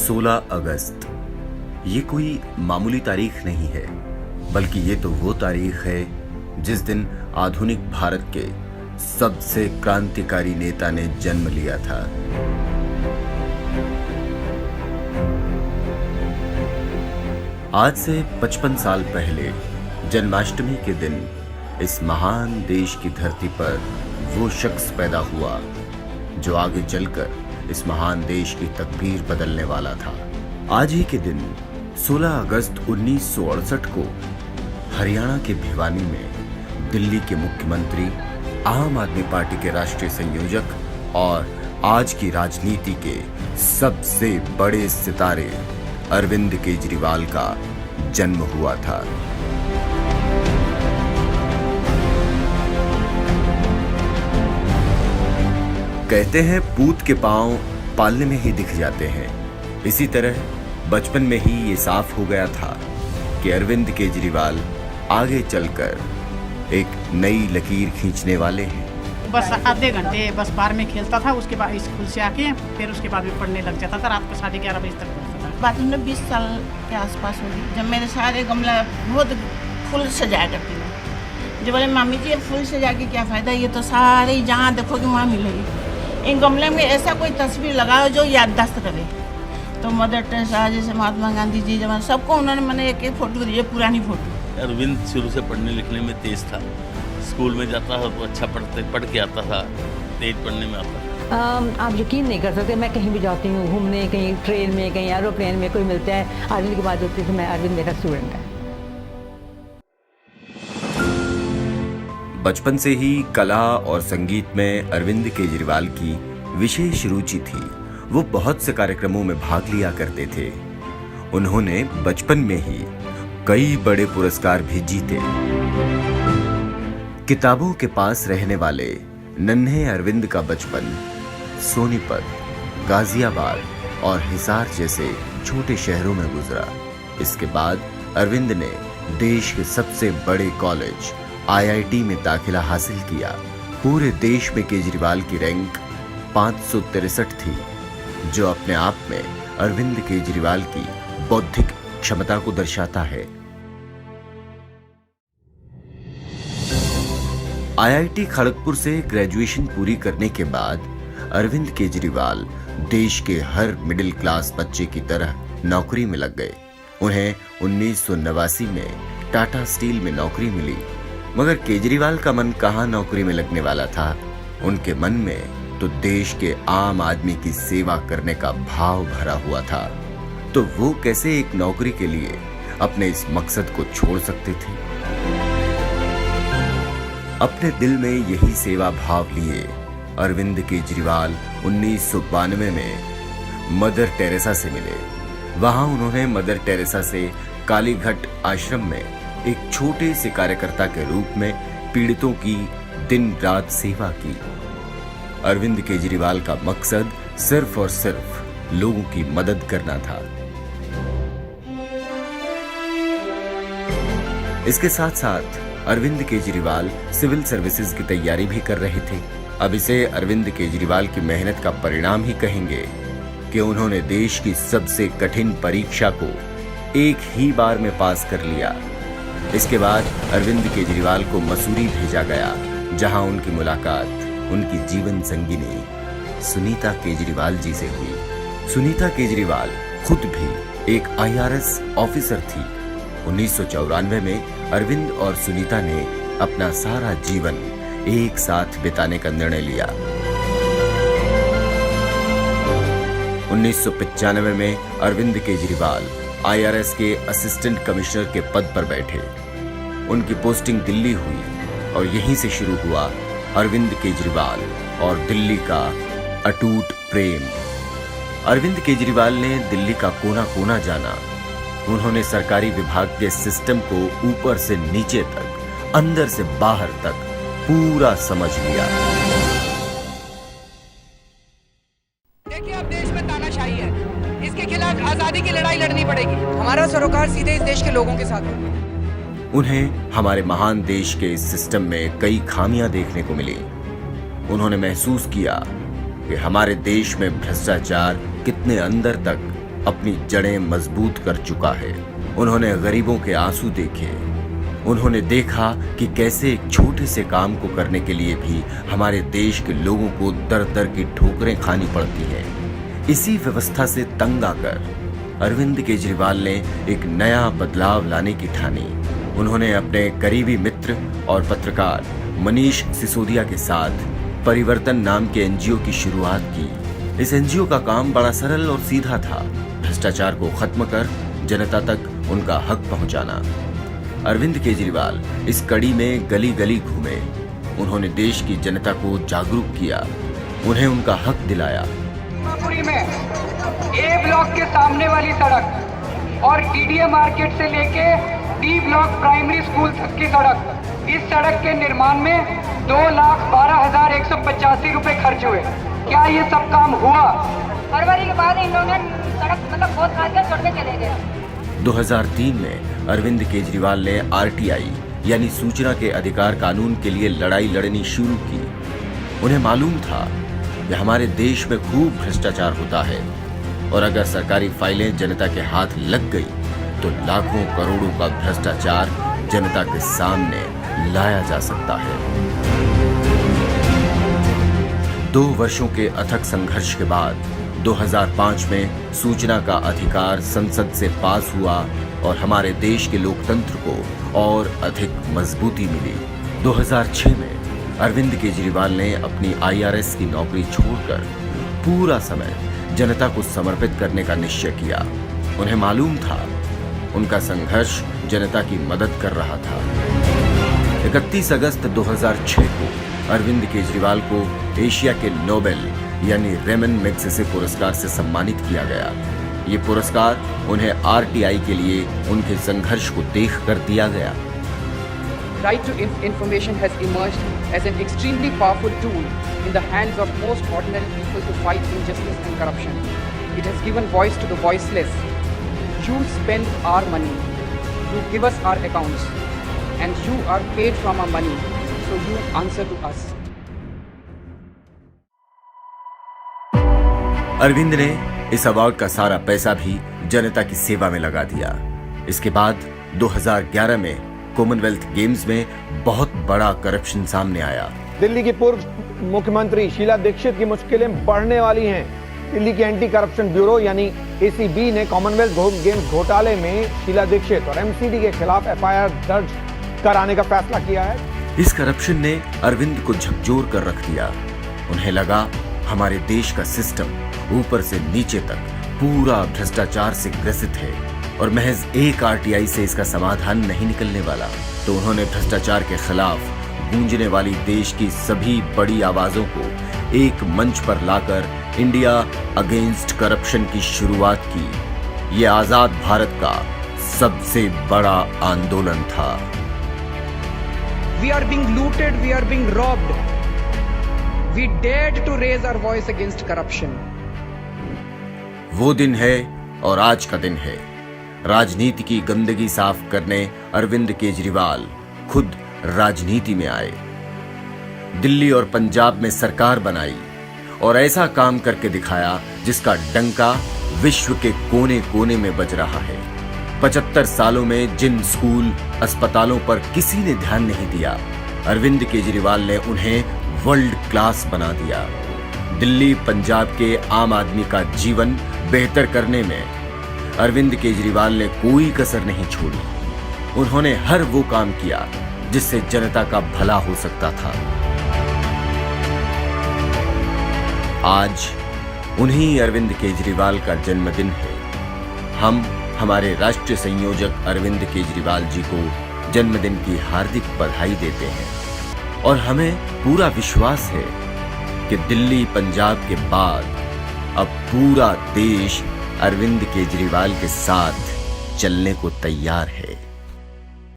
16 अगस्त ये कोई मामूली तारीख नहीं है, बल्कि ये तो वो तारीख है जिस दिन आधुनिक भारत के सबसे क्रांतिकारी नेता ने जन्म लिया था। आज से 55 साल पहले जन्माष्टमी के दिन इस महान देश की धरती पर वो शख्स पैदा हुआ जो आगे चलकर इस महान देश की तकदीर बदलने वाला था। आज ही के दिन 16 अगस्त 1968 को हरियाणा के भिवानी में दिल्ली के मुख्यमंत्री, आम आदमी पार्टी के राष्ट्रीय संयोजक और आज की राजनीति के सबसे बड़े सितारे अरविंद केजरीवाल का जन्म हुआ था। कहते हैं पूत के पांव पालने में ही दिख जाते हैं। इसी तरह बचपन में ही ये साफ हो गया था कि अरविंद केजरीवाल आगे चलकर एक नई लकीर खींचने वाले हैं। बस आधे घंटे बस बाहर में खेलता था, उसके बाद स्कूल से आके फिर उसके बाद में पढ़ने लग जाता था। रात को 11:30 बजे तक पढ़ता था। बात 20 साल के आसपास होगी जब मेरे सारे गमला बहुत फूल सजाया करती हूँ। जब बोले मामी जी ये फूल सजा के क्या फ़ायदा, ये तो सारे जहाँ देखोगे वहाँ मिलेगी। इन गमले में ऐसा कोई तस्वीर लगाओ जो याददाश्त करे। तो मदर टेरेसा जैसे महात्मा गांधी जी जब सबको उन्होंने मैंने एक फोटो दी, पुरानी फोटो। अरविंद शुरू से पढ़ने लिखने में तेज था। स्कूल में जाता था तो अच्छा पढ़ के आता था, तेज पढ़ने में आता था। आप यकीन नहीं कर सकते, मैं कहीं भी जाती हूँ घूमने, कहीं ट्रेन में, कहीं एरोप्लेन में, कोई मिलता है अरविंद की बात होती है तो मैं अरविंद मेरा स्टूडेंट है। बचपन से ही कला और संगीत में अरविंद केजरीवाल की विशेष रुचि थी। वो बहुत से कार्यक्रमों में भाग लिया करते थे। उन्होंने बचपन में ही कई बड़े पुरस्कार भी जीते। किताबों के पास रहने वाले नन्हे अरविंद का बचपन सोनीपत, गाजियाबाद और हिसार जैसे छोटे शहरों में गुजरा। इसके बाद अरविंद ने देश के सबसे बड़े कॉलेज IIT में दाखिला हासिल किया। पूरे देश में केजरीवाल की रैंक 563 थी, जो अपने आप में अरविंद केजरीवाल की बौद्धिक क्षमता को दर्शाता है। IIT खड़गपुर से ग्रेजुएशन पूरी करने के बाद अरविंद केजरीवाल देश के हर मिडिल क्लास बच्चे की तरह नौकरी में लग गए। उन्हें 1989 में टाटा स्टील में नौकरी मिली, मगर केजरीवाल का मन कहां नौकरी में लगने वाला था। उनके मन में तो देश के आम आदमी की सेवा करने का भाव भरा हुआ था। तो वो कैसे एक नौकरी के लिए अपने इस मकसद को छोड़ सकते थे। अपने दिल में यही सेवा भाव लिए अरविंद केजरीवाल 1992 में मदर टेरेसा से मिले। वहां उन्होंने मदर टेरेसा से कालीघट आश्रम में एक छोटे से कार्यकर्ता के रूप में पीड़ितों की दिन रात सेवा की। अरविंद केजरीवाल का मकसद सिर्फ और सिर्फ लोगों की मदद करना था। इसके साथ साथ अरविंद केजरीवाल सिविल सर्विसेज की तैयारी भी कर रहे थे। अब इसे अरविंद केजरीवाल की मेहनत का परिणाम ही कहेंगे कि उन्होंने देश की सबसे कठिन परीक्षा को एक ही बार में पास कर लिया। इसके बाद अरविंद केजरीवाल को मसूरी भेजा गया, जहां उनकी मुलाकात उनकी जीवन संगिनी सुनीता केजरीवाल जी से हुई। सुनीता केजरीवाल खुद भी एक IRS ऑफिसर थी। 1994 में अरविंद और सुनीता ने अपना सारा जीवन एक साथ बिताने का निर्णय लिया। 1995 में अरविंद केजरीवाल IRS के असिस्टेंट कमिश्नर के पद पर बैठे। उनकी पोस्टिंग दिल्ली हुई और यहीं से शुरू हुआ अरविंद केजरीवाल और दिल्ली का अटूट प्रेम। अरविंद केजरीवाल ने दिल्ली का कोना कोना जाना। उन्होंने सरकारी विभाग के सिस्टम को ऊपर से नीचे तक, अंदर से बाहर तक पूरा समझ लिया। देखिए अब देश में तानाशाही है, इसके खिलाफ आजादी की लड़ाई लड़नी पड़ेगी। हमारा सरोकार सीधे इस देश के लोगों के साथ है। उन्हें हमारे महान देश के इस सिस्टम में कई खामियां देखने को मिली। उन्होंने महसूस किया कि हमारे देश में भ्रष्टाचार कितने अंदर तक अपनी जड़ें मजबूत कर चुका है। उन्होंने गरीबों के आंसू देखे। उन्होंने देखा कि कैसे एक छोटे से काम को करने के लिए भी हमारे देश के लोगों को दर दर की ठोकरें खानी पड़ती हैं। इसी व्यवस्था से तंग आकर अरविंद केजरीवाल ने एक नया बदलाव लाने की ठानी। उन्होंने अपने करीबी मित्र और पत्रकार मनीष सिसोदिया के साथ परिवर्तन नाम के एनजीओ की शुरुआत की। इस एनजीओ का काम बड़ा सरल और सीधा था, भ्रष्टाचार को खत्म कर जनता तक उनका हक पहुंचाना। अरविंद केजरीवाल इस कड़ी में गली गली घूमे। उन्होंने देश की जनता को जागरूक किया, उन्हें उनका हक दिलाया। पुरी में ए ब्लॉक के सामने वाली सड़क और डीडीए मार्केट से लेके डी ब्लॉक प्राइमरी स्कूल तक की सड़क, इस सड़क के निर्माण में 2,12,185 रुपए खर्च हुए। क्या ये सब काम हुआ? फरवरी के बाद इन्होंने सड़क बहुत खास छोड़ के चले गए। 2003 में अरविंद केजरीवाल ने आरटीआई यानी सूचना के अधिकार कानून के लिए लड़ाई लड़नी शुरू की। उन्हें मालूम था कि हमारे देश में खूब भ्रष्टाचार होता है और अगर सरकारी फाइलें जनता के हाथ लग गई तो लाखों करोड़ों का भ्रष्टाचार जनता के सामने लाया जा सकता है। 2 वर्षों के अथक संघर्ष के बाद 2005 में सूचना का अधिकार संसद से पास हुआ और हमारे देश के लोकतंत्र को और अधिक मजबूती मिली। 2006 में अरविंद केजरीवाल ने अपनी आईआरएस की नौकरी छोड़कर पूरा समय जनता को समर्पित करने का निश्चय किया। उन्हें मालूम था उनका संघर्ष जनता की मदद कर रहा था। 31 अगस्त 2006 को अरविंद केजरीवाल को एशिया के नोबेल यानी रेमन मैग्सेसे पुरस्कार से सम्मानित किया गया। ये पुरस्कार उन्हें आरटीआई के लिए उनके संघर्ष को देखकर दिया गया। Right to information has emerged as an extremely powerful tool in the hands of most ordinary people to fight injustice and corruption. It has given voice to the voiceless. You spend our money, you give us our accounts, and you are paid from our money, so you answer to us. Arvind ने इस award का सारा पैसा भी जनता की सेवा में लगा दिया। इसके बाद 2011 में कॉमनवेल्थ गेम्स में बहुत बड़ा करप्शन सामने आया। दिल्ली की पूर्व मुख्यमंत्री शीला दीक्षित की मुश्किलें बढ़ने वाली हैं। दिल्ली की एंटी करप्शन ब्यूरो यानी एसीबी ने कॉमनवेल्थ गेम्स घोटाले में शीला दीक्षित और एमसीडी के खिलाफ एफआईआर दर्ज कराने का फैसला किया है। इस करप्शन ने अरविंद को झकझोर कर रख दिया। उन्हें लगा हमारे देश का सिस्टम ऊपर से नीचे तक पूरा भ्रष्टाचार से ग्रसित है और महज एक आरटीआई से इसका समाधान नहीं निकलने वाला। तो उन्होंने भ्रष्टाचार के खिलाफ गूंजने वाली देश की सभी बड़ी आवाजों को एक मंच पर लाकर इंडिया अगेंस्ट करप्शन की शुरुआत की। यह आजाद भारत का सबसे बड़ा आंदोलन था। We are being looted, we are being robbed. We dared to raise our voice against corruption. वो दिन है और आज का दिन है। राजनीति की गंदगी साफ करने अरविंद केजरीवाल खुद राजनीति में आए। दिल्ली और पंजाब में सरकार बनाई और ऐसा काम करके दिखाया जिसका डंका विश्व के कोने कोने में बज रहा है। 75 सालों में जिन स्कूल अस्पतालों पर किसी ने ध्यान नहीं दिया, अरविंद केजरीवाल ने उन्हें वर्ल्ड क्लास बना दिया। दिल्ली पंजाब के आम आदमी का जीवन बेहतर करने में अरविंद केजरीवाल ने कोई कसर नहीं छोड़ी। उन्होंने हर वो काम किया जिससे जनता का भला हो सकता था। आज उन्हीं अरविंद केजरीवाल का जन्मदिन है। हम हमारे राष्ट्रीय संयोजक अरविंद केजरीवाल जी को जन्मदिन की हार्दिक बधाई देते हैं और हमें पूरा विश्वास है कि दिल्ली पंजाब के बाद अब पूरा देश अरविंद केजरीवाल के साथ चलने को तैयार है।